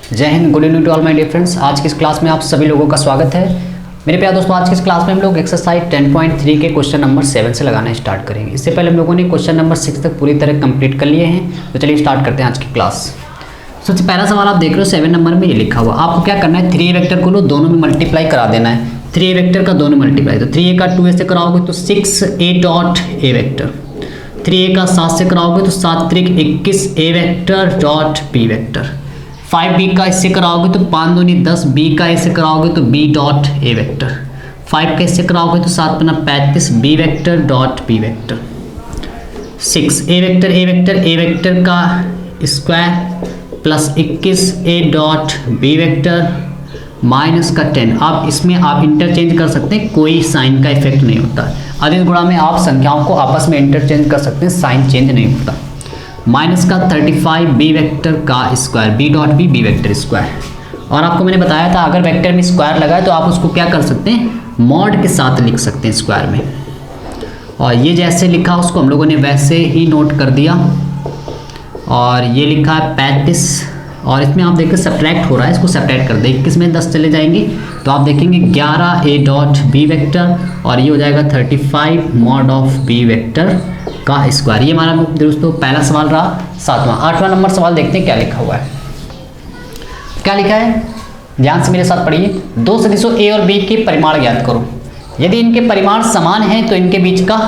जय Hind, good evening to all my dear friends. आज की इस क्लास में आप सभी लोगों का स्वागत है। मेरे प्यारे दोस्तों, आज की इस क्लास में हम लोग एक्सरसाइज 10.3 के क्वेश्चन नंबर 7 से लगाना स्टार्ट करेंगे। इससे पहले हम लोगों ने क्वेश्चन नंबर 6 तक पूरी तरह कंप्लीट कर लिए हैं। तो चलिए स्टार्ट करते हैं आज की क्लास। सबसे पहला सवाल आप देख रहे हो 7 नंबर में ये लिखा हुआ, आपको क्या करना है, 3a वेक्टर को लो दोनों में मल्टीप्लाई करा देना है। 3a वेक्टर का दोनों मल्टीप्लाई, तो 3a का 2a से कराओगे तो 6a dot a vector, 3a का 7 से कराओगे तो 7 त्रिक 21 a vector dot b vector, 5b का इससे कराओगे तो 5 दूनी 10, b का इससे कराओगे तो b डॉट a वेक्टर, 5 का इससे कराओगे तो 7 पन्ना 35 b vector dot b vector, 6 a vector का square plus 21 a dot b vector minus का 10। आप इसमें आप इंटरचेंज कर सकते हैं, कोई साइन का इफेक्ट नहीं होता। अधिक गुणा में आप संख्याओं को आपस में इंटरचेंज कर सकते हैं, साइन चेंज नहीं होता। माइनस का 35 बी वेक्टर का square, b dot b vector square. और आपको मैंने बताया था अगर वेक्टर में स्क्वायर लगा है तो आप उसको क्या कर सकते हैं, मॉड के साथ लिख सकते हैं स्क्वायर में। और ये जैसे लिखा उसको हम लोगों ने वैसे ही नोट कर दिया। और ये लिखा है 35, और इसमें आप देखिए सब्ट्रैक्ट हो रहा है, इसको सब्ट्रैक्ट कर दे, 21 में 10 चले जाएंगे तो आप देखेंगे 11 a डॉट बी वेक्टर, और ये हो जाएगा 35 मॉड ऑफ बी वेक्टर का स्क्वायर। ये हमारा दोस्तों पहला सवाल रहा। 7वां 8वां नंबर सवाल देखते हैं क्या लिखा हुआ है। क्या लिखा है, ध्यान से मेरे साथ पढ़िए। दो सदिशों a और b के परिमाण ज्ञात करो। यदि इनके परिमाण समान हैं तो इनके बीच का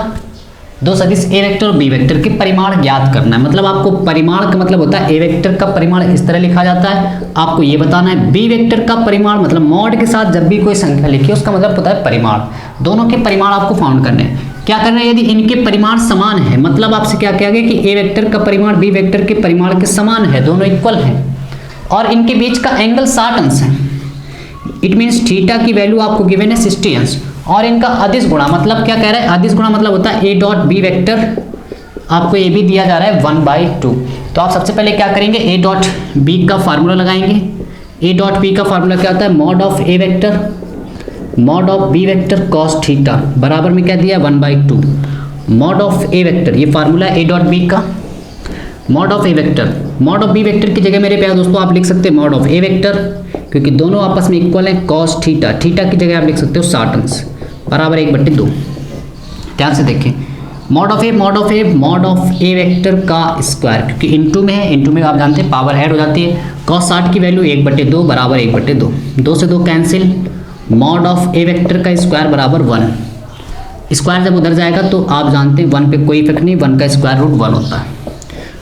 दो सदिश a वेक्टर और b वेक्टर के परिमाण ज्ञात करना है। मतलब आपको परिमाण का मतलब होता है a वेक्टर का परिमाण इस तरह लिखा जाता है, आपको ये बताना है b वेक्टर का परिमाण, मतलब मॉड के साथ जब भी कोई संख्या लिखी उसका मतलब होता है परिमाण। दोनों के परिमाण आपको फाउंड करने हैं। क्या करना है, यदि इनके परिमाण समान है, मतलब आपसे क्या किया गया कि a वेक्टर का परिमाण b वेक्टर के परिमाण के समान है, दोनों इक्वल हैं, और इनके बीच का एंगल 60 अंश है। इट मीन्स थीटा की वैल्यू आपको गिवन है 60 अंश, और इनका अदिश गुणा, मतलब क्या कह रहा है, अदिश गुणा मतलब होता है a डॉट बी वेक्टर, आपको ये भी दिया जा रहा है 1/2। तो आप सबसे पहले क्या करेंगे, a डॉट बी का फार्मूला लगाएंगे। a डॉट बी का फार्मूला क्या होता है, mod of a vector mod of b vector cos theta बराबर में क्या दिया 1/2 मॉड ऑफ a वेक्टर, ये फार्मूला है a डॉट बी का। Mod of a vector, mod of b vector की जगह मेरे प्यारे दोस्तों आप लिख सकते हैं मॉड ऑफ a वेक्टर, क्योंकि दोनों आपस में इक्वल हैं। कॉस थीटा, थीटा की जगह आप लिख सकते हो 60 अंश बराबर 1/2। ध्यान से देखें, मॉड ऑफ ए वेक्टर का स्क्वायर, क्योंकि इनटू में है, इनटू में आप जानते हैं पावर ऐड हो जाती है। कॉस 60 की वैल्यू 1/2 बराबर 1/2, 2 से 2 cancel. Mod of A vector का स्क्वायर बराबर 1। स्क्वायर जब उधर जाएगा तो आप जानते हैं 1 पे कोई इफेक्ट नहीं, 1 का स्क्वायर रूट 1 होता है।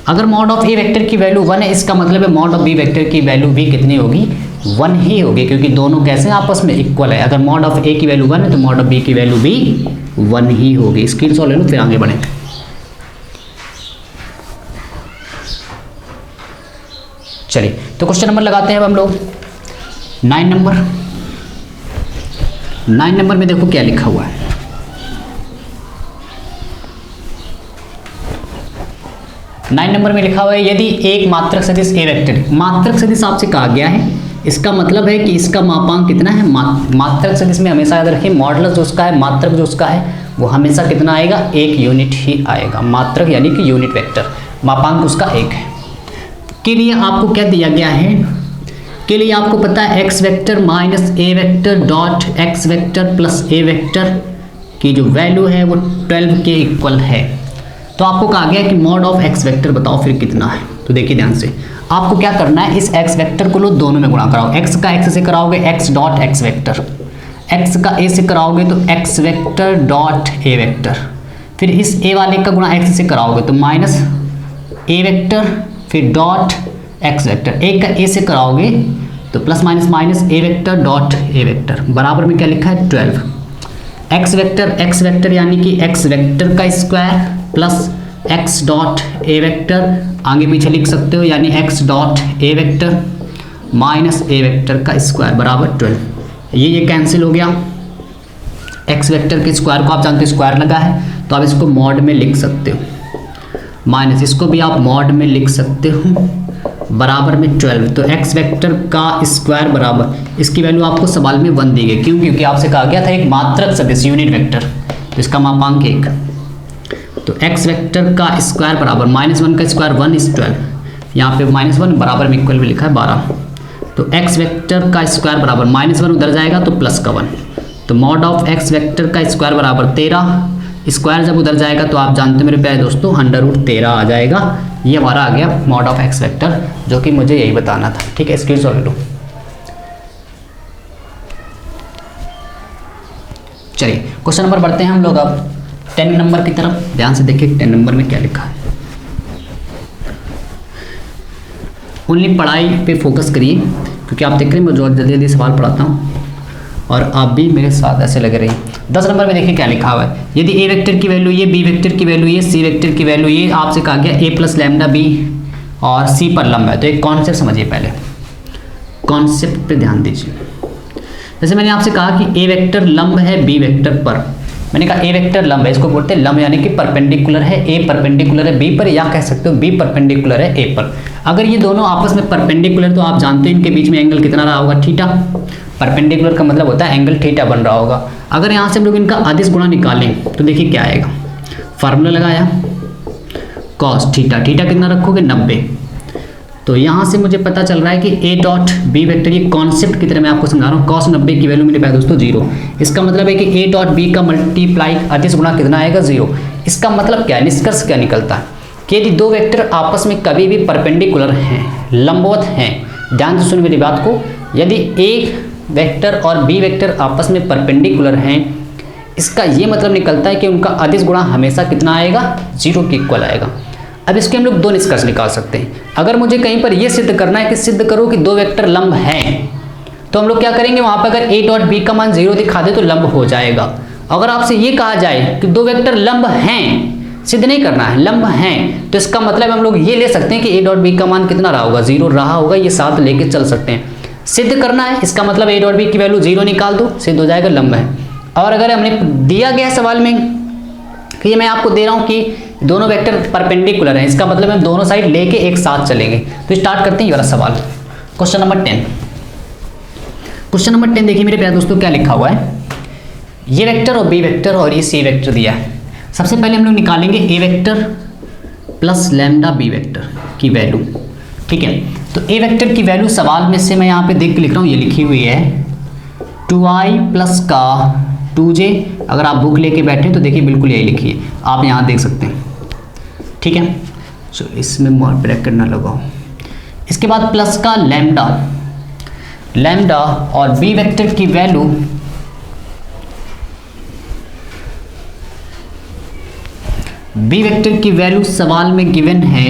अगर मॉड ऑफ ए वेक्टर की वैल्यू 1 है, इसका मतलब है मॉड ऑफ बी वेक्टर की वैल्यू भी कितनी होगी, 1 ही होगी, क्योंकि दोनों कैसे आपस में इक्वल है। अगर मॉड ऑफ ए की वैल्यू 1 है तो मॉड ऑफ बी की वैल्यू भी 1 ही होगी। स्क्रीनशॉट ले लो फिर आगे बढ़े। चलिए तो क्वेश्चन नंबर लगाते हैं अब हम लोग 9 नंबर। 9 नंबर में देखो क्या लिखा हुआ है। नाइन नंबर में लिखा हुआ है, यदि एक मात्रक सदिश ए वेक्टर, मात्रक सदिश आपसे कहा गया है, इसका मतलब है कि इसका मापांक कितना है। मात्रक सदिश में हमेशा याद रखिए मॉडुलस जो उसका है, मात्रक जो उसका है वो हमेशा कितना आएगा, 1 यूनिट ही आएगा। मात्रक यानी कि यूनिट वेक्टर, मापांक उसका 1 है। के लिए आपको क्या दिया गया है, के लिए आपको पता है X vector minus A vector dot X vector plus A vector की जो वैल्यू है वो 12 के इक्वल है। तो आपको कहा गया कि मॉड ऑफ एक्स वेक्टर बताओ फिर कितना है। तो देखिए ध्यान से, आपको क्या करना है, इस एक्स वेक्टर को लो दोनों में गुणा कराओ। एक्स का एक्स से कराओगे x dot X vector, x का ए से कराओगे तो एक्स वेक्टर डॉट ए वेक्टर, फिर इस ए वाले का गुणा एक्स से कराओगे तो माइनस ए वेक्टर फिर डॉट एक्स वेक्टर, ए का ए से कराओगे तो plus minus minus A vector dot A vector बराबर में क्या लिखा है 12। एक्स वेक्टर यानी कि एक्स वेक्टर का square plus x dot A vector, आगे पीछे लिख सकते हो, यानी x dot A vector minus A vector का स्क्वायर बराबर 12। ये कैंसिल हो गया। एक्स वेक्टर के स्क्वायर को आप जानते हो स्क्वायर लगा है, तो आप इसको मॉड में लिख सकते हो, माइनस इसको भी आप मॉड में लिख सकते हो बराबर में 12। तो एक्स वेक्टर का स्क्वायर बराबर, इसकी वैल्यू आपको सवाल में 1 दी गई, क्यों, क्योंकि आपसे कहा गया था एक मात्रक सदिश यूनिट वेक्टर, तो इसका मापांक 1। तो एक्स वेक्टर का स्क्वायर बराबर -1 का स्क्वायर 1 इज 12, यहाँ पे -1 बराबर में इक्वल में लिखा है 12। तो एक्स वेक्टर का स्क्वायर बराबर -1 उधर जाएगा तो +1, तो मॉड ऑफ एक्स वेक्टर का स्क्वायर बराबर 13, स्क्वायर जब उधर जाएगा तो आप जानते हो मेरे प्यारे दोस्तों √13 आ जाएगा। ये हमारा आ गया मॉड ऑफ एक्स वेक्टर, जो कि मुझे यही बताना था। ठीक है, स्क्रीनशॉट लो। चलिए क्वेश्चन नंबर बढ़ते हैं हम लोग अब 10 नंबर की तरफ। ध्यान से देखिए 10 नंबर में क्या लिखा है। ओनली पढ़ाई पे फोकस करिए, क्योंकि आप देख रहे हैं मैं जो जल्दी जल्दी सवाल पढ़ाता हूँ और आप भी मेरे साथ ऐसे लगे रहिए। 10 नंबर में देखिए क्या लिखा हुआ है। यदि ए वेक्टर की वैल्यू ये, बी वेक्टर की वैल्यू ये, सी वेक्टर की वैल्यू ये, आपसे कहा गया a + λb और सी पर लंब है, तो एक कॉन्सेप्ट समझिए। पहले कॉन्सेप्ट पे ध्यान दीजिए। जैसे मैंने आपसे कहा कि ए वेक्टर लंब है बी वेक्टर पर, मैंने कहा ए वेक्टर लंब है, इसको बोलते हैं लंब, यानी कि परपेंडिकुलर है, ए परपेंडिकुलर है बी पर, या कह सकते हो बी परपेंडिकुलर है ए पर। अगर ये दोनों आपस में परपेंडिकुलर, तो आप जानते हो इनके बीच में एंगल कितना रहा होगा, थीटा। परपेंडिकुलर का मतलब होता है एंगल थीटा बन रहा होगा। अगर यहाँ से हम लोग इनका अदिश गुणा निकालें तो देखिए क्या आएगा। फार्मूला लगाया cos थीटा, थीटा कितना रखोगे 90। तो यहाँ से मुझे पता चल रहा है कि a डॉट बी वेक्टर, ये कॉन्सेप्ट की तरह मैं आपको समझा रहा हूँ। cos 90 की वैल्यू मेरे पास दोस्तों 0। इसका मतलब है कि a डॉट बी का मल्टीप्लाई अदिश गुणा कितना आएगा 0। इसका मतलब क्या है, निष्कर्ष क्या निकलता है कि यदि दो वेक्टर आपस में कभी भी परपेंडिकुलर हैं, लंबवत हैं, ध्यान से सुन मेरी बात को, यदि ए वेक्टर और बी वेक्टर आपस में परपेंडिकुलर हैं, इसका ये मतलब निकलता है कि उनका अदिश गुणा हमेशा कितना आएगा, 0 के इक्वल आएगा। अब इसके हम लोग दो निष्कर्ष निकाल सकते हैं। अगर मुझे कहीं पर यह सिद्ध करना है कि सिद्ध करो कि दो वेक्टर लंब हैं, तो हम लोग क्या करेंगे, वहां पर अगर a डॉट बी का मान 0 दिखा दे तो लंब हो जाएगा। अगर आपसे ये कहा जाए कि दो वेक्टर लंब हैं, सिद्ध नहीं करना है, लंब हैं, तो इसका मतलब हम लोग ये ले सकते हैं कि a डॉट बी का मान कितना रहा होगा, 0 रहा होगा। ये साथ लेके चल सकते हैं। सिद्ध करना है, इसका मतलब a डॉट बी की वैल्यू 0 निकाल दो, सिद्ध हो जाएगा लंब है। और अगर हमने दिया गया सवाल में कि मैं आपको दे रहा हूं कि दोनों वेक्टर परपेंडिकुलर हैं, इसका मतलब हम दोनों साइड लेके एक साथ चलेंगे। तो स्टार्ट करते हैं ये वाला सवाल, क्वेश्चन नंबर 10। क्वेश्चन नंबर 10 देखिए मेरे प्यारे दोस्तों क्या लिखा हुआ है। ये वेक्टर और बी वेक्टर और ये सी वेक्टर दिया है। सबसे पहले हम लोग निकालेंगे A vector plus lambda B vector की वैल्यू। ठीक है, तो ए वेक्टर की वैल्यू सवाल में से मैं यहाँ पे देख के लिख रहा हूँ, ये लिखी हुई है 2i प्लस का 2j। अगर आप बुक लेके बैठे तो देखिए बिल्कुल यही लिखी है, आप यहाँ देख सकते हैं। ठीक है, तो इसमें ब्रैकेट ना लगाओ। इसके बाद प्लस का लैम्डा, लैम्डा और बी वेक्टर की वैल्यू बी वेक्टर की वैल्यू सवाल में गिवन है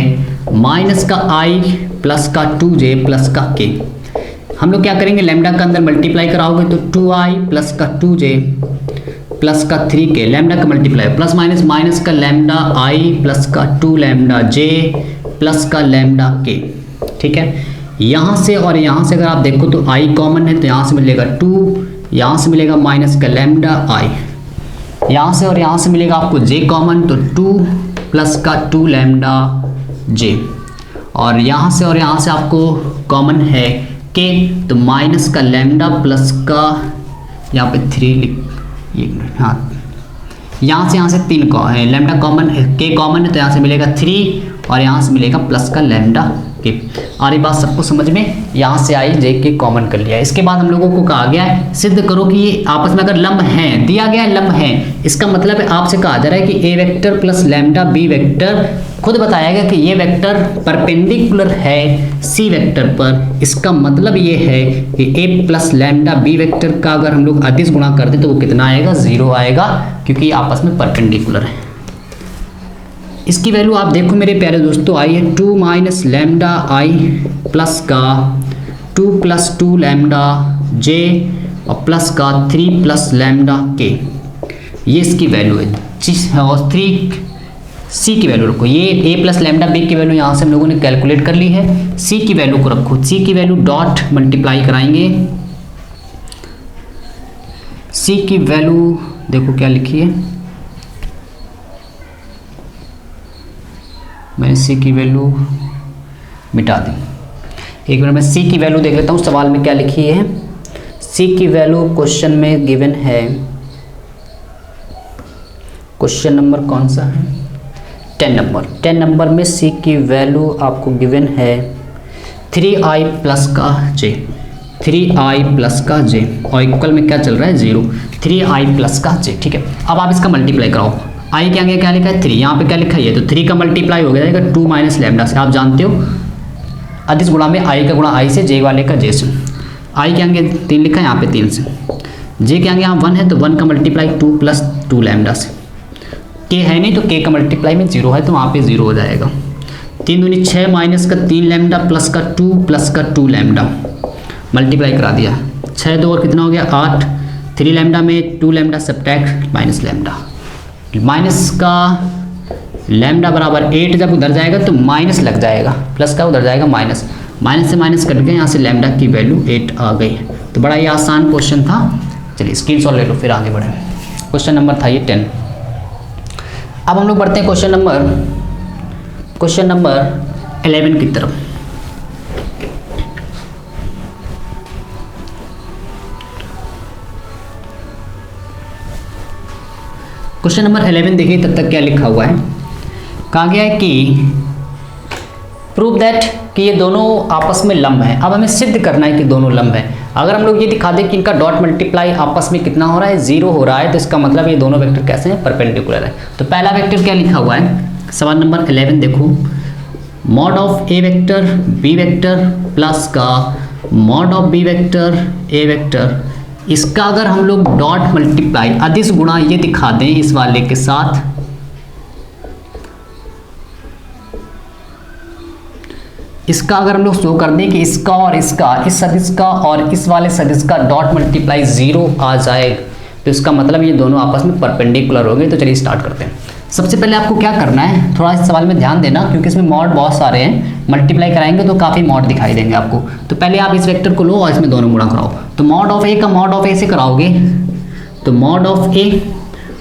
माइनस का i प्लस का 2j प्लस का k। हम लोग क्या करेंगे, लैम्डा का अंदर मल्टीप्लाई कराओगे तो 2i प्लस का 2j प्लस का 3k, लैम्डा का मल्टीप्लाई प्लस माइनस माइनस का लैम्डा i प्लस का 2 लैम्डा j प्लस का लैम्डा k। ठीक है, यहाँ से और यहाँ से अगर आप देखो तो i कॉमन है, तो यहाँ से मिलेगा 2, यहाँ से मिलेगा माइनस का लैम्डा i, यहाँ से और यहाँ से मिलेगा आपको j कॉमन, तो 2 प्लस का 2 लैम्डा j, और यहाँ से और यहाँ से आपको कॉमन है k, तो माइनस का लैम्डा प्लस का यहाँ पे 3 एक मिनट, हाँ यहाँ से 3 का है, लैम्डा कॉमन है, k कॉमन है, तो यहाँ से मिलेगा 3 और यहाँ से मिलेगा प्लस का लैम्डा k। और ये बात सबको समझ में, यहाँ से आई j के कॉमन कर लिया। इसके बाद हम लोगों को कहा गया है सिद्ध करो कि ये आपस में अगर लंब हैं, दिया गया है लंब हैं, इसका मतलब है आपसे कहा जा रहा है कि a vector plus lambda B vector, खुद बताया गया कि ये वेक्टर परपेंडिकुलर है सी वेक्टर पर। इसका मतलब ये है कि a plus lambda B vector का अगर हम लोग अदिश गुणा कर दें तो वो कितना आएगा, 0 आएगा, क्योंकि आपस में परपेंडिकुलर है। इसकी वैल्यू आप देखो मेरे प्यारे दोस्तों, आई है 2 माइनस लैम्डा आई प्लस का 2 प्लस 2 लैम्डा j और प्लस का 3 प्लस लैम्डा k। ये इसकी वैल्यू है। और 3 c की वैल्यू रखो, ये a प्लस लैम्डा b की वैल्यू यहाँ से हम लोगों ने कैलकुलेट कर ली है। c की वैल्यू को रखो, c की वैल्यू डॉट मल्टीप्लाई कराएंगे। c की वैल्यू देखो क्या लिखी है, मैंने c की वैल्यू मिटा दी। एक मिनट में c की वैल्यू देख लेता हूँ सवाल में क्या लिखी है। c की वैल्यू क्वेश्चन में गिवन है, क्वेश्चन नंबर कौन सा है, 10 नंबर। 10 नंबर में c की वैल्यू आपको गिवन है 3i प्लस का j। 3i प्लस का j और इक्वल में क्या चल रहा है 0, 3i प्लस का j। ठीक है, अब आप इसका मल्टीप्लाई कराओ। i के आगे क्या लिखा है 3, यहाँ पे क्या लिखा है ये, तो 3 का मल्टीप्लाई हो जाएगा 2 माइनस लैम्डा से। आप जानते हो अदिश गुणा में i का गुणा i से, j वाले का j से। i के आगे 3 लिखा है, यहाँ पे 3 से। j के आगे यहाँ 1 है तो 1 का मल्टीप्लाई 2 प्लस 2 लैम्डा से। k है नहीं तो k का मल्टीप्लाई में 0 है तो वहाँ पे 0 हो जाएगा। 3 दूनी 6 माइनस का 3 लैम्डा प्लस का 2 प्लस का 2 लैम्डा, मल्टीप्लाई करा दिया। 6 2 और कितना हो गया 8, 3 लैम्डा में 2 lambda subtract minus lambda, minus का लैम्डा बराबर 8। जब उधर जाएगा तो माइनस लग जाएगा, प्लस का उधर जाएगा माइनस, माइनस से माइनस कट गया, यहाँ से लैम्डा की वैल्यू 8 आ गई। तो बड़ा ही आसान क्वेश्चन था। चलिए स्क्रीनशॉट ले लो फिर आगे बढ़े। क्वेश्चन नंबर था ये 10। अब हम लोग बढ़ते हैं क्वेश्चन नंबर 11 की तरफ। क्वेश्चन नंबर 11 देखिए तब तक क्या लिखा हुआ है। कहा गया है कि प्रूव दैट कि ये दोनों आपस में लंब है। अब हमें सिद्ध करना है कि दोनों लंब है। अगर हम लोग ये दिखा दें कि इनका डॉट मल्टीप्लाई आपस में कितना हो रहा है 0 हो रहा है, तो इसका मतलब ये दोनों वेक्टर कैसे हैं परपेंडिकुलर है। तो पहला वेक्टर क्या लिखा हुआ है, सवाल नंबर 11 देखो, mod of A vector B vector plus का mod of B vector A vector, इसका अगर हम लोग डॉट मल्टीप्लाई अदिश गुणा ये दिखा दें इस वाले के साथ, इसका अगर हम लोग शो कर दें कि इसका और इसका, इस सदिश का और इस वाले सदिश का डॉट मल्टीप्लाई 0 आ जाए, तो इसका मतलब ये दोनों आपस में परपेंडिकुलर हो गए। तो चलिए स्टार्ट करते हैं। सबसे पहले आपको क्या करना है, थोड़ा इस सवाल में ध्यान देना क्योंकि इसमें मॉड बहुत सारे हैं, मल्टीप्लाई कराएंगे तो काफ़ी मॉड दिखाई देंगे आपको। तो पहले आप इस वेक्टर को लो और इसमें दोनों गुणा कराओ। तो मॉड ऑफ ए का मॉड ऑफ ए से कराओगे तो मॉड ऑफ ए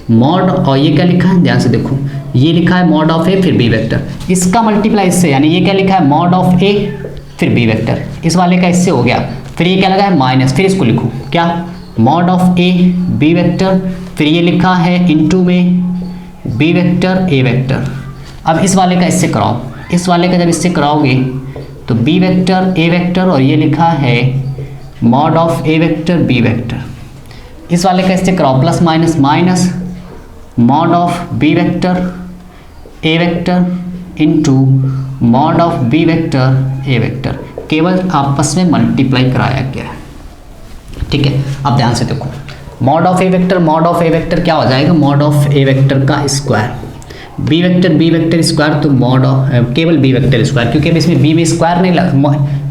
मॉड, और ये क्या लिखा है ध्यान से देखो, ये लिखा है मॉड ऑफ ए फिर बी वेक्टर, इसका मल्टीप्लाई इससे, यानी ये क्या लिखा है मॉड ऑफ ए फिर बी वेक्टर, इस वाले का इससे हो गया, फिर ये क्या लगा है माइनस, फिर इसको लिखो क्या mod of a b vector, फिर ये लिखा है इनटू में बी वेक्टर ए वेक्टर। अब इस वाले का इससे कराओ, इस वाले का जब इससे कराओगे तो बी वेक्टर ए वेक्टर, और ये लिखा है mod of A vector B vector, इस वाले का इससे कराओ plus minus minus mod of B vector A vector into mod of B vector A vector, केवल आपस में मल्टीप्लाई कराया गया है। ठीक है, अब ध्यान से देखो, मॉड ऑफ ए वेक्टर क्या हो जाएगा, मॉड ऑफ ए वेक्टर का स्क्वायर, बी वेक्टर स्क्वायर, तो मॉड ऑफ केवल बी वेक्टर स्क्वायर, क्योंकि अब इसमें बी में स्क्वायर नहीं लगा,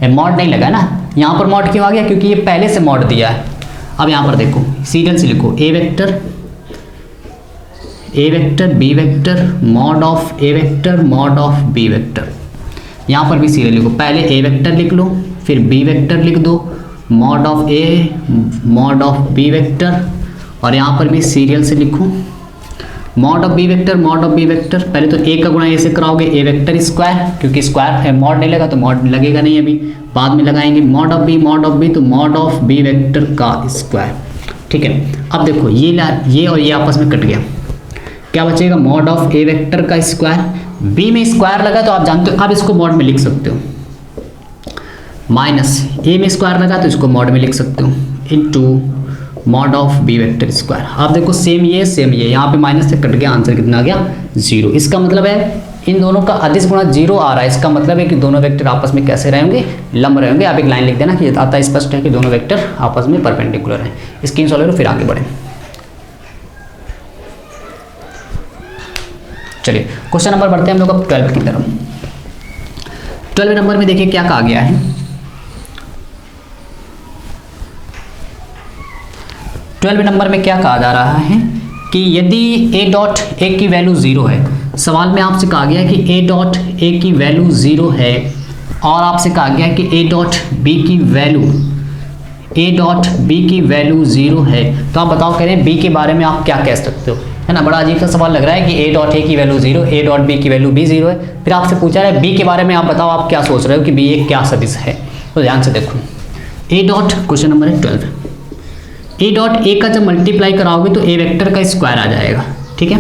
मॉड नहीं लगा ना, यहाँ पर मॉड क्यों आ गया, क्योंकि ये पहले से मॉड दिया है। अब यहाँ पर देखो सीरियल से लिखो A vector B vector mod of A vector mod of B vector, यहाँ पर भी सीरियल लिखो, पहले ए वेक्टर लिख लो फिर बी वेक्टर लिख दो, mod of a mod of B vector, और यहाँ पर भी सीरियल से लिखो मॉड ऑफ बी वेक्टर, पहले तो ए का गुणा ए से कराओगे ए वेक्टर स्क्वायर, क्योंकि स्क्वायर मॉड नहीं लगा तो मॉड लगेगा नहीं, अभी बाद में लगाएंगे, मॉड ऑफ बी तो मॉड ऑफ बी वेक्टर का स्क्वायर। ठीक है, अब देखो ये और ये आपस में कट गया, क्या बचेगा मॉड ऑफ ए वेक्टर का स्क्वायर, बी में स्क्वायर लगा तो आप जानते हो, अब इसको मॉड में लिख सकते हो, माइनस ए में स्क्वायर लगा तो इसको मॉड में लिख सकते हो into mod of B vector square. आप देखो सेम ये यहाँ पे माइनस से कट गया, आंसर कितना आ गया 0। इसका मतलब है इन दोनों का अदिश गुणा 0 आ रहा है, इसका मतलब है कि दोनों वेक्टर आपस में कैसे रहेंगे, लंब रहेंगे। आप एक लाइन लिख देना कि आता स्पष्ट है कि दोनों वेक्टर आपस में परपेंडिकुलर हैं। स्क्रीनशॉट ले लो फिर आगे बढ़े। चलिए क्वेश्चन नंबर बढ़ते हैं हम लोग अब 12 की तरफ। 12 नंबर में देखिए क्या कहा गया है, 12 नंबर में क्या कहा जा रहा है कि यदि ए डॉट ए की वैल्यू 0 है, सवाल में आपसे कहा गया है कि ए डॉट ए की वैल्यू 0 है, और आपसे कहा गया है कि ए डॉट बी की वैल्यू 0 है, तो आप बताओ कह रहे हैं बी के बारे में आप क्या कह सकते हो, है ना। बड़ा अजीब सा सवाल लग रहा है कि ए डॉट ए की वैल्यू 0, ए डॉट बी की वैल्यू भी 0 है, फिर आपसे पूछा है बी के बारे में आप बताओ आप क्या सोच रहे हो कि बी एक क्या सदिश है। तो ध्यान से देखो ए डॉट, क्वेश्चन नंबर है 12, ए डॉट ए का जब मल्टीप्लाई कराओगे तो ए वेक्टर का स्क्वायर आ जाएगा। ठीक है,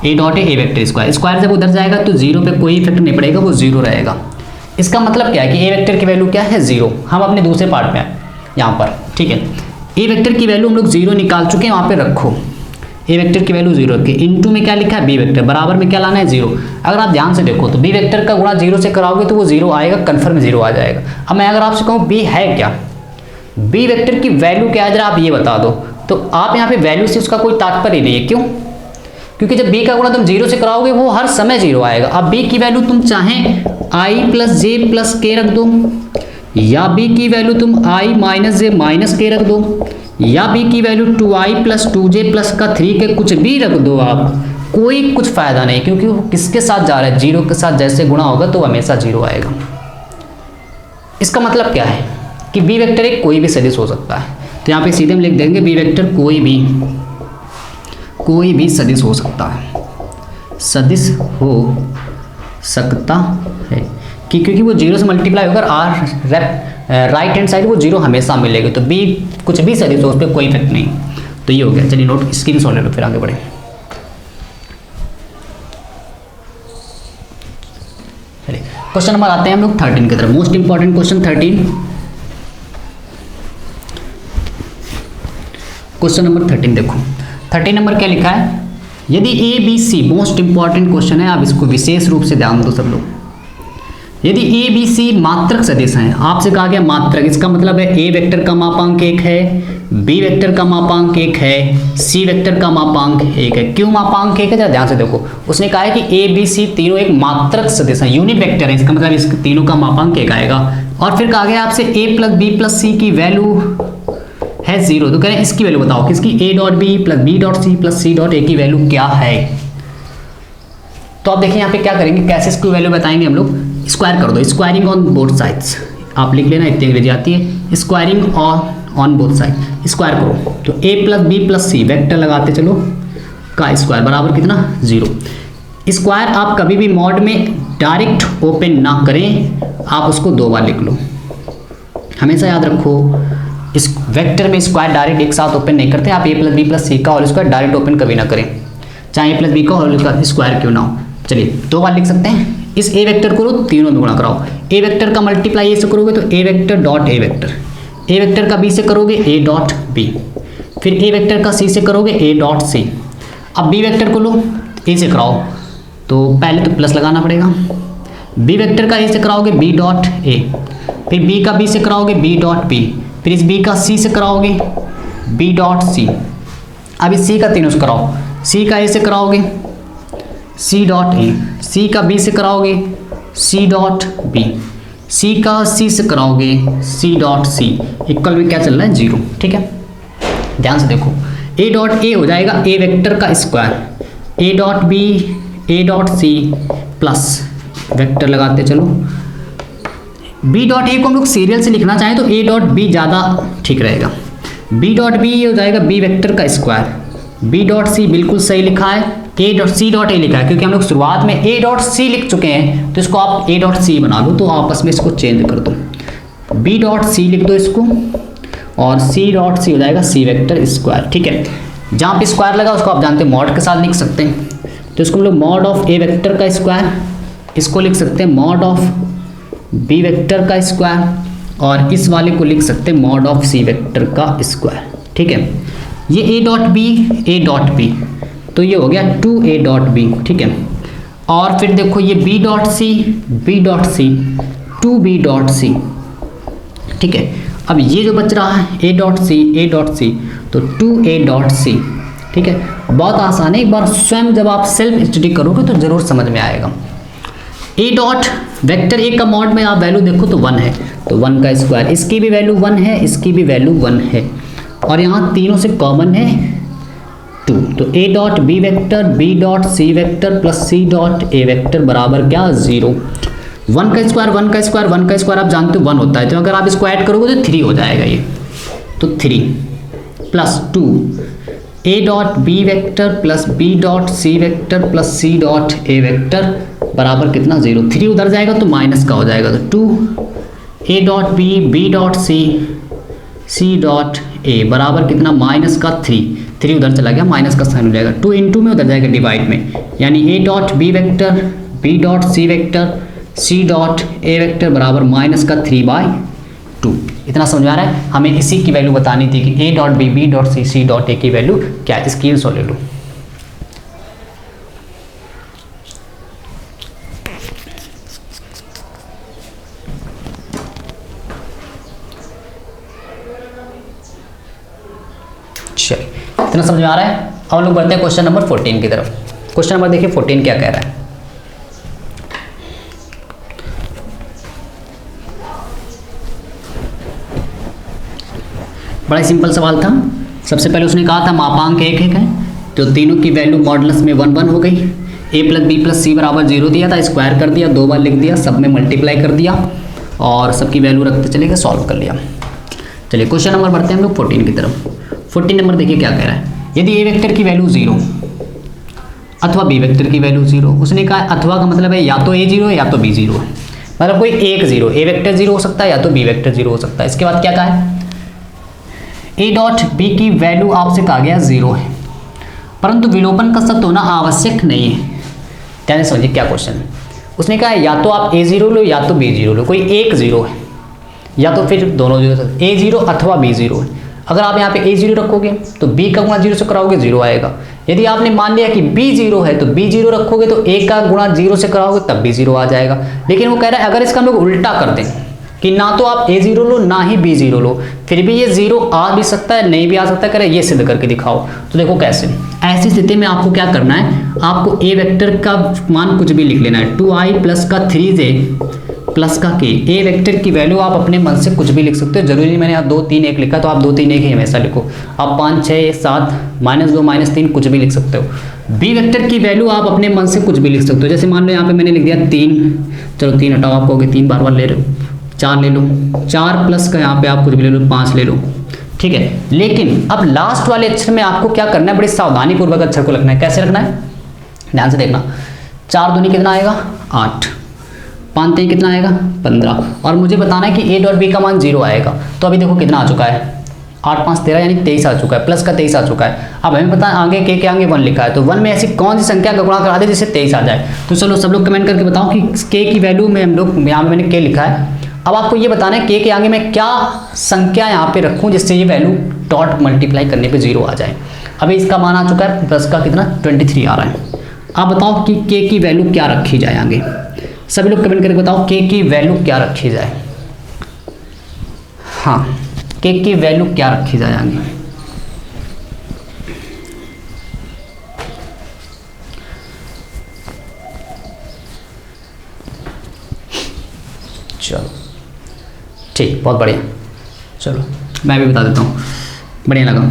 ए डॉट ए वेक्टर स्क्वायर जब उधर जाएगा तो 0 पे कोई इफेक्ट नहीं पड़ेगा, वो 0 रहेगा। इसका मतलब क्या है कि ए वेक्टर की वैल्यू क्या है 0। हम अपने दूसरे पार्ट में आए, यहाँ पर, ठीक है। ए वेक्टर की वैल्यू हम लोग 0 निकाल चुके हैं, वहाँ पे रखो ए वेक्टर की वैल्यू 0 रखी। इनटू में क्या लिखा है बी वेक्टर, बराबर में क्या लाना है 0। अगर आप ध्यान से देखो तो बी वेक्टर का गुणा 0 से कराओगे तो वो 0 आएगा, कन्फर्म 0 आ जाएगा। अब मैं अगर आपसे कहूँ बी है क्या, बी वेक्टर की वैल्यू क्या है जरा आप ये बता दो, तो आप यहाँ पे वैल्यू से उसका कोई तात्पर्य नहीं है। क्यों? क्योंकि जब b का गुणा तुम 0 से कराओगे वो हर समय 0 आएगा। अब b की वैल्यू तुम चाहें i प्लस जे प्लस के रख दो, या b की वैल्यू तुम i माइनस जे माइनस के रख दो, या b की value 2i plus 2j plus का 3 के कुछ भी रख दो आप, कोई कुछ फायदा नहीं, क्योंकि वो किसके साथ जा रहा है, 0 के साथ जैसे गुणा होगा तो हमेशा 0 आएगा। इसका मतलब क्या है कि बी वेक्टर एक कोई भी सदिश हो सकता है। तो यहाँ पे सीधे हम लिख देंगे बी वेक्टर कोई भी सदिश हो सकता है, सदिश हो सकता है कि क्योंकि वो 0 से मल्टीप्लाई होकर राइट हैंड साइड वो 0 हमेशा मिलेगी। तो बी कुछ भी सदिश हो उस पर कोई इफेक्ट नहीं। तो ये हो गया, चलिए नोट स्क्रीनशॉट ले लो फिर आगे बढ़े। क्वेश्चन नंबर आते हैं हम लोग 13 की तरफ, most important question 13। Question number 13 देखो, 13 नंबर क्या लिखा है, यदि a b c, most important question है, आप इसको विशेष रूप से ध्यान दो सब लोग। यदि ए बी सी मात्रक सदिश हैं, आपसे कहा गया मात्रक, इसका मतलब है ए वेक्टर का मापांक 1 है, बी वेक्टर का मापांक 1 है, सी वेक्टर का मापांक 1 है। क्यों मापांक 1 है जरा ध्यान से देखो, उसने कहा है कि ए बी सी तीनों एक मात्रक सदिश हैं, यूनिट वेक्टर है, इसका मतलब इसके तीनों का मापांक 1 आएगा। और फिर कहा गया आपसे ए प्लस बी प्लस सी की वैल्यू है 0, तो कह रहे हैं इसकी वैल्यू बताओ, किसकी, a dot b plus b dot c plus c dot a की वैल्यू क्या है। तो आप देखिए यहाँ पे क्या करेंगे, कैसे इसकी वैल्यू बताएंगे हम लोग, स्क्वायर कर दो, स्क्वायरिंग ऑन बोथ साइड्स, आप लिख लेना, इतनी अंग्रेजी आती है, squaring on both side, square करो। तो ए plus B plus C vector लगाते चलो का स्क्वायर बराबर कितना 0। स्क्वायर आप कभी भी मॉड में डायरेक्ट ओपन ना करें, आप उसको 2 बार लिख लो, हमेशा याद रखो। इस वेक्टर में स्क्वायर डायरेक्ट एक साथ ओपन नहीं करते, आप ए प्लस बी प्लस सी का होल स्क्वायर डायरेक्ट ओपन कभी ना करें, चाहे ए प्लस बी का होल स्क्वायर क्यों ना हो। चलिए 2 बार लिख सकते हैं। इस ए वेक्टर को तीनों में गुणा कराओ, ए वेक्टर का मल्टीप्लाई ए से करोगे तो A vector dot A vector, A vector का बी से करोगे ए डॉट बी, फिर ए वेक्टर का सी से करोगे ए डॉट सी। अब बी वेक्टर को लो ए से कराओ, तो पहले तो प्लस लगाना पड़ेगा, बी वेक्टर का ए से कराओगे बी डॉट ए, फिर बी का बी से कराओगे बी डॉट बी, फिर इस बी का सी से कराओगे बी डॉट सी। अब इस सी का तीनों से कराओ, सी का ए से कराओगे सी डॉट ए, सी का बी से कराओगे सी डॉट बी, सी का सी से कराओगे सी डॉट सी। इक्वल में क्या चल रहा है 0, ठीक है। ध्यान से देखो, ए डॉट ए हो जाएगा ए वेक्टर का square, a dot b a dot c plus vector लगाते चलो, बी डॉट ए को हम लोग सीरियल से लिखना चाहें तो ए डॉट बी ज़्यादा ठीक रहेगा, बी डॉट बी ये हो जाएगा बी वेक्टर का स्क्वायर, बी डॉट सी बिल्कुल सही लिखा है, ए डॉट सी डॉट ए लिखा है क्योंकि हम लोग शुरुआत में ए डॉट सी लिख चुके हैं, तो इसको आप ए डॉट सी बना लो, तो आपस में इसको चेंज कर दो, बी डॉट सी लिख दो इसको, और सी डॉट सी हो जाएगा सी वेक्टर स्क्वायर, ठीक है। जहाँ पे स्क्वायर लगा उसको आप जानते हैं मॉड के साथ लिख सकते हैं, तो इसको हम लोग मॉड ऑफ ए वेक्टर का स्क्वायर, इसको लिख सकते हैं मॉड ऑफ बी वेक्टर का स्क्वायर, और इस वाले को लिख सकते हैं मॉड ऑफ सी वेक्टर का स्क्वायर, ठीक है। ये ए डॉट बी, तो ये हो गया 2a डॉट बी, ठीक है। और फिर देखो ये b dot c 2b dot c, ठीक है। अब ये जो बच रहा है ए डॉट सी तो 2a डॉट सी, ठीक है। बहुत आसान है, एक बार स्वयं जब आप सेल्फ स्टडी करोगे तो जरूर समझ में आएगा। ए डॉट वेक्टर ए का मॉड में आप वैल्यू देखो तो 1 है, तो 1 का स्क्वायर, इसकी भी वैल्यू 1 है, इसकी भी वैल्यू 1 है, और यहाँ तीनों से कॉमन है 2, तो ए dot b vector b dot c vector plus c dot ए वेक्टर बराबर क्या 0। 1 का स्क्वायर आप जानते हो 1 होता है, तो अगर आप इसको ऐड करोगे तो 3 हो जाएगा ये, तो 3 plus 2 a dot b vector plus b dot c vector plus c dot A vector बराबर कितना 0। 3 उधर जाएगा तो माइनस का हो जाएगा, तो 2 a dot b b dot c dot a बराबर कितना माइनस का 3 उधर चला गया, माइनस का साइन हो जाएगा, 2 इंटू में उधर जाएगा डिवाइड में, यानी a dot b vector b dot c vector c dot A vector बराबर माइनस का 3/2, 2। इतना समझ में आ रहा है। हमें इसी की वैल्यू बतानी थी कि a dot b b dot c c dot a की वैल्यू क्या है। स्क्रीनशॉट ले लो। चलिए, इतना समझ में आ रहा है। अब हम लोग बढ़ते हैं क्वेश्चन नंबर 14 की तरफ। क्वेश्चन नंबर देखिए 14 क्या कह रहा है। बड़ा ही सिंपल सवाल था। सबसे पहले उसने कहा था मापांक एक एक है, तो तीनों की वैल्यू मॉडुलस में 1 1 हो गई। a प्लस बी प्लस सी बराबर 0 दिया था, स्क्वायर कर दिया, 2 बार लिख दिया, सब में मल्टीप्लाई कर दिया और सबकी वैल्यू रखते चले गए, सॉल्व कर लिया। चलिए क्वेश्चन नंबर बढ़ते हैं हम लोग 14 की तरफ। 14 नंबर देखिए क्या कह रहा है। यदि ए वेक्टर की वैल्यू 0 अथवा बी वेक्टर की वैल्यू 0, उसने कहा अथवा का मतलब है या तो ए 0 है या तो बी 0 है, मतलब कोई एक 0, ए वेक्टर 0 हो सकता है या तो बी वेक्टर 0 हो सकता है। इसके बाद क्या कहा है, ए डॉट बी की वैल्यू आपसे कहा गया 0 है, परंतु विलोपन का सत्य होना आवश्यक नहीं है। ध्यान से समझिए क्या क्वेश्चन है। उसने कहा या तो आप ए 0 लो या तो बी 0 लो, कोई एक 0 है या तो फिर दोनों 0, ए 0 अथवा बी 0 है। अगर आप यहाँ पे ए 0 रखोगे तो बी का गुणा 0 से कराओगे 0 आएगा। यदि आपने मान लिया कि बी 0 है तो बी 0 रखोगे तो ए का गुणा 0 से कराओगे तब भी 0 आ जाएगा। लेकिन वो कह रहा है अगर इसका हम लोग उल्टा कर दें कि ना तो आप ए 0 लो ना ही बी 0 लो, फिर भी ये 0 आ भी सकता है नहीं भी आ सकता है, कह रहे ये सिद्ध करके दिखाओ। तो देखो कैसे। ऐसी स्थिति में आपको क्या करना है, आपको ए वेक्टर का मान कुछ भी लिख लेना है, 2i प्लस का 3j प्लस का k। ए वेक्टर की वैल्यू आप अपने मन से कुछ भी लिख सकते हो, जरूरी नहीं मैंने यहाँ 2 3 1 लिखा तो आप 2 3 1 ही हमेशा लिखो। आप 5 6 7 -2 -3 कुछ भी लिख सकते हो। बी वेक्टर की वैल्यू आप अपने मन से कुछ भी लिख सकते हो। जैसे मान लो यहाँ पे मैंने लिख दिया 3, चलो 3 हटाओ, आप कहोगे 3 बार ले रहे हो, 4 ले लो, 4 प्लस का यहाँ पे आप कुछ भी ले लो, 5 ले लो, ठीक है। लेकिन अब लास्ट वाले अक्षर में आपको क्या करना है, बड़ी सावधानी पूर्वक अक्षर को रखना है। कैसे रखना है, ध्यान से देखना। 4 दूनी कितना आएगा 8, 5 3 कितना आएगा 15, और मुझे बताना है कि ए डॉट बी का मान 0 आएगा। तो अभी देखो कितना आ चुका है, 8 5 13 यानी 23 आ चुका है, प्लस का 23 आ चुका है। अब हमें पता है आगे के आगे 1 लिखा है, तो 1 में ऐसी कौन सी संख्या का गुणा करा दे जिससे 23 आ जाए। तो चलो सब लोग कमेंट करके बताओ कि के की वैल्यू में हम लोग, यहाँ पे मैंने के लिखा है। अब आपको ये बताना है के आगे मैं क्या संख्या यहाँ पे रखूँ जिससे ये वैल्यू डॉट मल्टीप्लाई करने पे 0 आ जाए। अभी इसका मान आ चुका है प्लस का कितना 23 आ रहा है। आप बताओ कि के की वैल्यू क्या रखी जाए आगे, सभी लोग कमेंट करके बताओ के की वैल्यू क्या रखी जाए। हाँ, के की वैल्यू क्या रखी जाए आगे। चलो ठीक, बहुत बढ़िया। चलो मैं भी बता देता हूँ, बढ़िया लगा।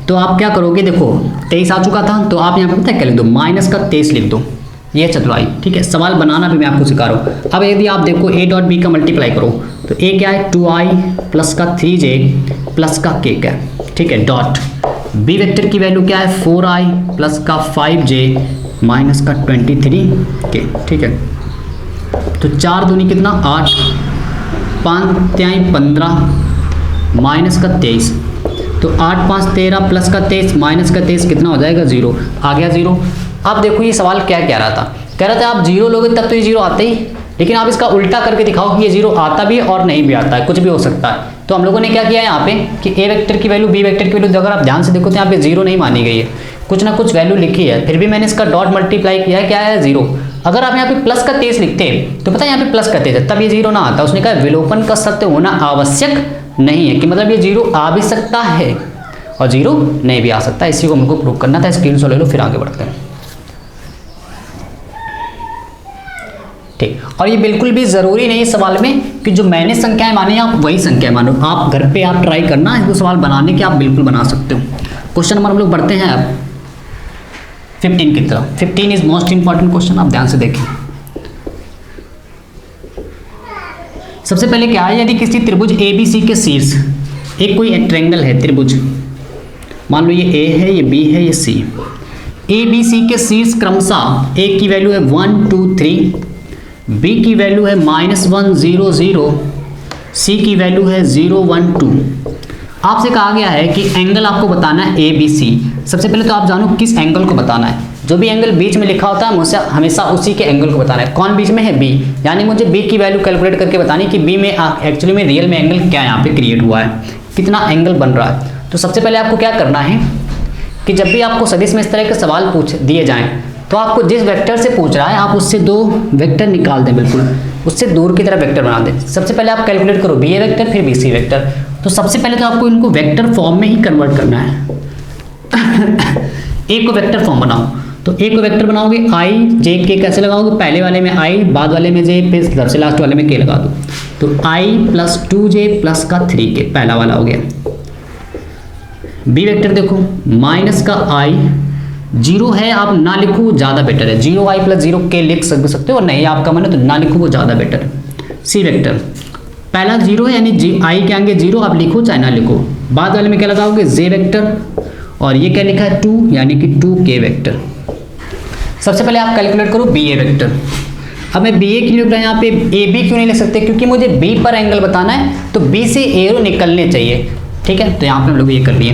तो आप क्या करोगे, देखो 23 आ चुका था तो आप यहाँ पे पता है क्या लिख दो, माइनस का 23 लिख दो, ये चतुराई, ठीक है। सवाल बनाना भी मैं आपको सिखा रहा हूँ। अब यदि आप देखो ए डॉट बी का मल्टीप्लाई करो तो ए क्या है 2i प्लस का 3j प्लस का k क्या है, ठीक है, डॉट बी वेक्टर की वैल्यू क्या है 4i प्लस का 5j माइनस का 23k, ठीक है। तो 4 दूनी कितना 8, 5 3 15 माइनस का 23, तो 8 5 13 प्लस का 23 माइनस का 23 कितना हो जाएगा 0, आ गया 0। अब देखो ये सवाल क्या कह रहा था, कह रहा था आप 0 लोगे तब तो ये 0 आता ही, लेकिन आप इसका उल्टा करके दिखाओ कि ये 0 आता भी है और नहीं भी आता है, कुछ भी हो सकता है। तो हम लोगों ने क्या किया है यहाँ पे कि ए वेक्टर की वैल्यू बी वेक्टर की वैल्यू अगर आप ध्यान से देखो तो यहाँ पे 0 नहीं मानी गई है, कुछ ना कुछ वैल्यू लिखी है, फिर भी मैंने इसका डॉट मल्टीप्लाई किया है, क्या है 0। अगर आप यहाँ पे प्लस का 23 लिखते तो पता है यहाँ पे प्लस का 23 है तब ये 0 ना आता। उसने कहा विलोपन का सत्य होना आवश्यक नहीं है, कि मतलब ये 0 आ भी सकता है और 0 नहीं भी आ सकता। इसी को हमको प्रूव करना था। स्क्रीनशॉट ले लो फिर आगे बढ़ते हैं, ठीक। और ये बिल्कुल भी जरूरी नहीं सवाल में कि जो मैंने संख्याएं मानी आप वही संख्याएं मानो, आप घर पे आप ट्राई करना है, तो सवाल बनाने के आप बिल्कुल बना सकते हो। क्वेश्चन नंबर हम लोग बढ़ते हैं अब 15 की तरफ। 15 इज मोस्ट इंपॉर्टेंट क्वेश्चन, आप ध्यान से देखिए। सबसे पहले क्या है, यदि किसी त्रिभुज ABC के शीर्ष एक कोई ट्रायंगल है, त्रिभुज मान लो ये A है, ये B है, ये C, ABC के शीर्ष क्रमशः A की वैल्यू है 1 2 3, B की वैल्यू है -1 0 0, C की वैल्यू है 0 1 2। आपसे कहा गया है कि एंगल आपको बताना है ए बी सी। सबसे पहले तो आप जानो किस एंगल को बताना है। जो भी एंगल बीच में लिखा होता है मुझे हमेशा उसी के एंगल को बताना है। कौन बीच में है? बी, यानी मुझे बी की वैल्यू कैलकुलेट करके बतानी कि बी में एक्चुअली में रियल में एंगल क्या यहाँ पे क्रिएट हुआ है, कितना एंगल बन रहा है। तो सबसे पहले आपको क्या करना है कि जब भी आपको सदिश में इस तरह के सवाल पूछ दिए जाएं तो आपको जिस वेक्टर से पूछ रहा है आप उससे 2 वेक्टर निकाल दें, बिल्कुल उससे दूर की तरफ वेक्टर बना दें। सबसे पहले आप कैलकुलेट करो बी ए वेक्टर फिर बी सी वेक्टर। तो सबसे पहले तो आपको इनको वेक्टर फॉर्म में ही कन्वर्ट करना है। एक को वेक्टर फॉर्म बनाओ, तो एक को वेक्टर बनाओगे आई जे के कैसे लगाओगे? पहले वाले में आई, बाद वाले में जे, फिर सबसे लास्ट वाले में के लगा दो। तो आई प्लस 2j प्लस का 3k पहला वाला हो गया। बी वेक्टर देखो माइनस का आई, 0 है आप ना लिखो ज़्यादा बेटर है, 0i प्लस 0k लिख सकते हो, और नहीं आपका मन है तो ना लिखो वो ज़्यादा बेटर है। सी वेक्टर पहला 0 है यानी आई के आगे 0 आप लिखो चाहे ना लिखो। बाद वाले में क्या लगाओगे? जे वेक्टर, और ये क्या लिखा है 2 यानी कि 2k वेक्टर। सबसे पहले आप कैलकुलेट करो बी ए वेक्टर। अब मैं बी ए क्यों लिख रहा हूँ यहाँ पे, ए बी क्यों नहीं लिख सकते? क्योंकि मुझे बी पर एंगल बताना है तो बी से एरो निकलने चाहिए, ठीक है। तो यहाँ पे हम लोग ये कर लिए।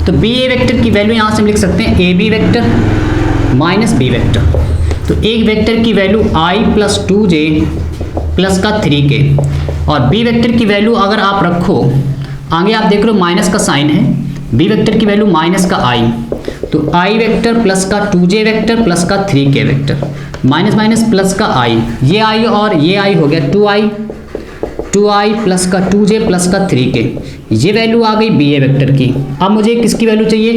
तो बी ए वेक्टर की वैल्यू यहाँ से हम लिख सकते हैं a b vector minus B vector. तो एक वेक्टर की वैल्यू आई प्लस 2j प्लस का 3k, और बी वेक्टर की वैल्यू अगर आप रखो आगे आप देख रहे हो माइनस का साइन है, बी वेक्टर की वैल्यू माइनस का आई, तो आई वेक्टर प्लस का 2j वेक्टर प्लस का 3k vector, minus minus plus का आई, ये आई और ये आई हो गया 2i प्लस का 2j प्लस का 3k। ये वैल्यू आ गई बी ए वेक्टर की। अब मुझे किसकी वैल्यू चाहिए?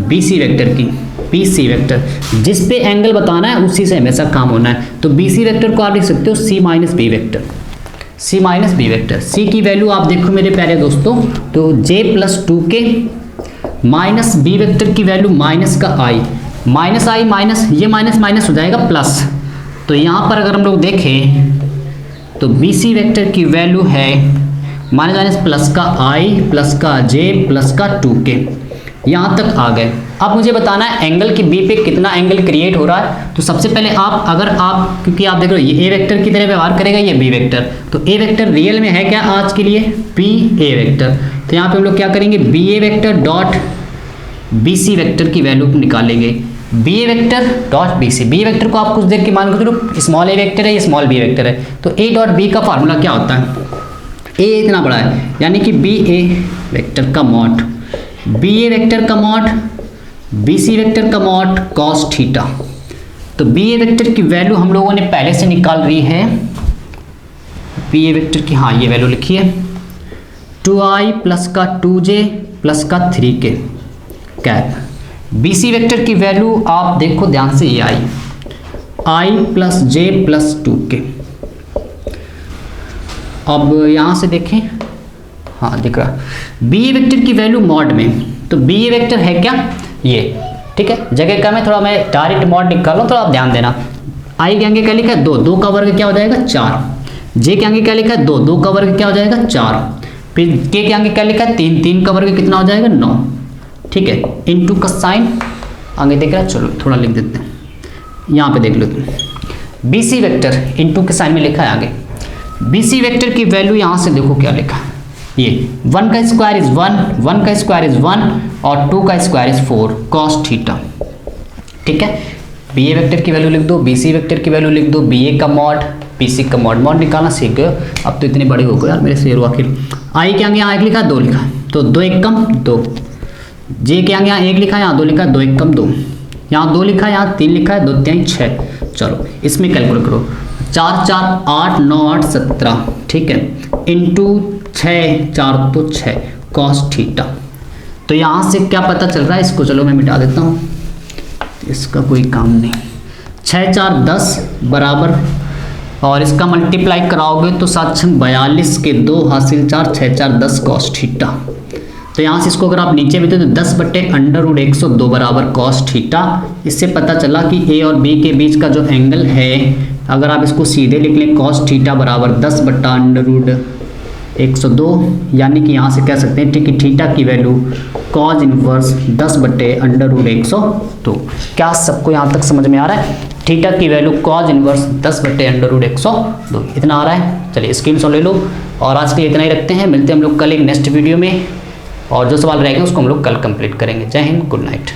बी सी वेक्टर की। बी सी वेक्टर जिस पे एंगल बताना है उसी से हमेशा काम होना है। तो बी सी वेक्टर को आप लिख सकते हो C minus B vector, C minus B vector. C की वैल्यू आप देखो मेरे प्यारे दोस्तों, तो j plus 2k minus B vector की वैल्यू माइनस का आई, माइनस आई माइनस ये माइनस माइनस हो जाएगा प्लस। तो यहाँ पर अगर हम लोग देखें तो बी सी वेक्टर की वैल्यू है माइनस माइनस प्लस का आई प्लस का j प्लस का 2k। यहाँ तक आ गए। अब मुझे बताना है एंगल की बी पे कितना एंगल क्रिएट हो रहा है। तो सबसे पहले आप क्योंकि आप देख रहे हो ये ए वेक्टर की तरह व्यवहार करेगा ये बी वेक्टर, तो ए वेक्टर रियल में है क्या आज के लिए? बी ए वेक्टर। तो यहाँ पे हम लोग क्या करेंगे? बी ए वेक्टर डॉट बी सी वेक्टर की वैल्यू निकालेंगे। बी ए vector dot B C, B vector को आप कुछ देख के मान के चलो स्मॉल ए वेक्टर है, स्मॉल बी वेक्टर है। तो ए डॉट बी का फार्मूला क्या होता है? ए इतना बड़ा है यानी कि बी ए वेक्टर का मॉड, बी ए वेक्टर का मॉड बी सी वेक्टर का मॉड कॉस थीटा। तो बी ए वेक्टर की वैल्यू हम लोगों ने पहले से निकाल रही है। बी ए वेक्टर की हाँ ये वैल्यू लिखी है 2i प्लस का 2j प्लस का 3k कैप। बी सी वेक्टर की वैल्यू आप देखो ध्यान से, ये आई प्लस j प्लस 2k। अब यहाँ से देखें, हाँ दिख रहा बी ए वेक्टर की वैल्यू मॉड में, तो बी ए वेक्टर है क्या? ये ठीक है, जगह कम है थोड़ा, मैं डायरेक्ट मॉड निकाल लूँ तो आप ध्यान देना। आई के आगे क्या लिखा है? 2, 2 का वर्ग क्या हो जाएगा? 4। जे के आगे क्या लिखा है? 2, 2 का वर्ग क्या हो जाएगा? 4। फिर के आगे क्या लिखा है? 3, 3 का वर्ग कितना हो जाएगा? 9। ठीक है, इनटू का साइन आगे देख रहा है, चलो थोड़ा लिख देते हैं, यहाँ पे देख लो तुम बी सी वेक्टर इनटू के साइन में लिखा है आगे। बी सी वेक्टर की वैल्यू यहाँ से देखो क्या लिखा है, ये 1 का स्क्वायर इज 1, 1 का स्क्वायर इज 1 और 2 का स्क्वायर इज 4 कॉस थीटा। ठीक है, बी ए वेक्टर की वैल्यू लिख दो, बी सी वेक्टर की वैल्यू लिख दो, बी ए का मॉड बी सी का मॉड, मॉड निकालना सीख गए अब तो, इतने बड़े हो गए यार मेरे शेर आखिर। आई के आगे यहाँ 1 लिखा है, 2 लिखा है, तो 2 1 कम 2। जे के आगे यहाँ 1 लिखा है, यहाँ 2 लिखा है, 2 1 कम 2। यहाँ 2 लिखा है, यहाँ 3 लिखा है, 2 3 6। चलो इसमें कैलकुलेट करो, 4 4 8 9 8 17। ठीक है, इंटू 6 4 तो 6 कॉस थीटा। तो यहाँ से क्या पता चल रहा है, इसको चलो मैं मिटा देता हूँ, इसका कोई काम नहीं। 6 4 10 बराबर, और इसका मल्टीप्लाई कराओगे तो 7 6 42 के 2 हासिल 4 6 4 10 कॉस थीटा। तो यहाँ से इसको अगर आप नीचे भी तो 10/√102 बराबर कॉस थीटा। इससे पता चला कि ए और बी के बीच का जो एंगल है, अगर आप इसको सीधे लिख लें कॉस थीटा बराबर 10/√102, यानी कि यहाँ से कह सकते हैं कि थीटा की वैल्यू कॉस इनवर्स 10/√102। क्या सबको यहाँ तक समझ में आ रहा है? थीटा की वैल्यू कॉस इनवर्स 10/√102 इतना आ रहा है। चलिए स्क्रीनशॉट ले लो, और आज के लिए इतना ही रखते हैं, मिलते हैं हम लोग कल एक नेक्स्ट वीडियो में। और जो सवाल रहेंगे उसको हम लोग कल कंप्लीट करेंगे। जय हिंद, गुड नाइट।